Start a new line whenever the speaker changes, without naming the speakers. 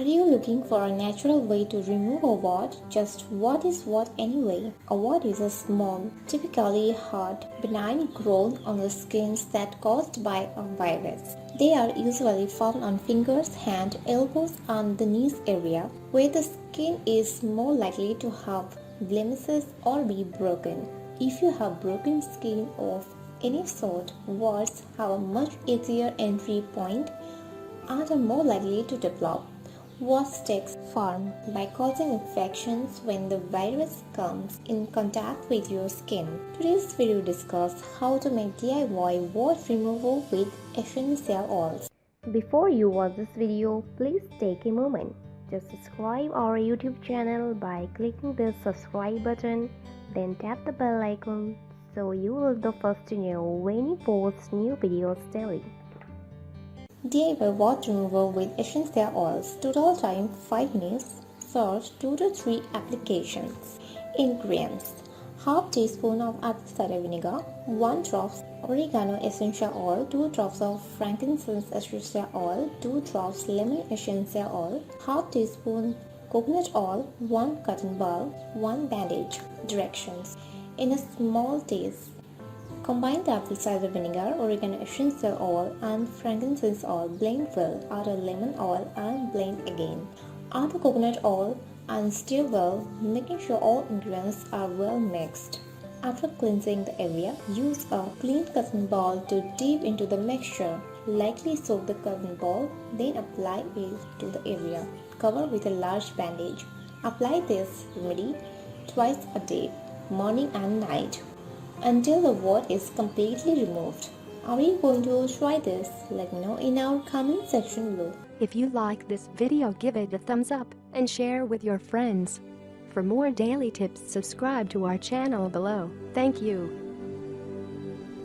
you looking for a natural way to remove a wart? Just what is wart anyway? A wart is a small, typically hard, benign growth on the skin that's caused by a virus. They are usually found on fingers, hands, elbows, and the knees area, where the skin is more likely to have blemishes or be broken. If you have broken skin of any sort, warts have a much easier entry point and are more likely to develop. Warts take form by causing infections when the virus comes in contact with your skin. Today's video discusses how to make DIY wart removal with essential oils. Before you watch this video, please take a moment. Just subscribe our YouTube channel by clicking the subscribe button, then tap the bell icon so you will be the first to know when we post new videos daily. DIY wart remover with essential oils. Total time 5 minutes. Source 2 to 3 applications. Ingredients: half teaspoon of apple cider vinegar, 1 drop oregano essential oil, 2 drops of frankincense essential oil, 2 drops lemon essential oil, half teaspoon coconut oil, 1 cotton ball, 1 bandage. Directions: in a small dish, combine the apple cider vinegar, oregano essential oil, and frankincense oil. Blend well. Add a lemon oil and blend again. Add the coconut oil and stir well, making sure all ingredients are well mixed. After cleansing the area, use a clean cotton ball to dip into the mixture. Lightly soak the cotton ball, then apply it to the area. Cover with a large bandage. Apply this remedy twice a day, morning and night, until the wart is completely removed. Are you going to try this? Let me know in our comment section below.
If you like this video, give it a thumbs up and share with your friends. For more daily tips, subscribe to our channel below. Thank you.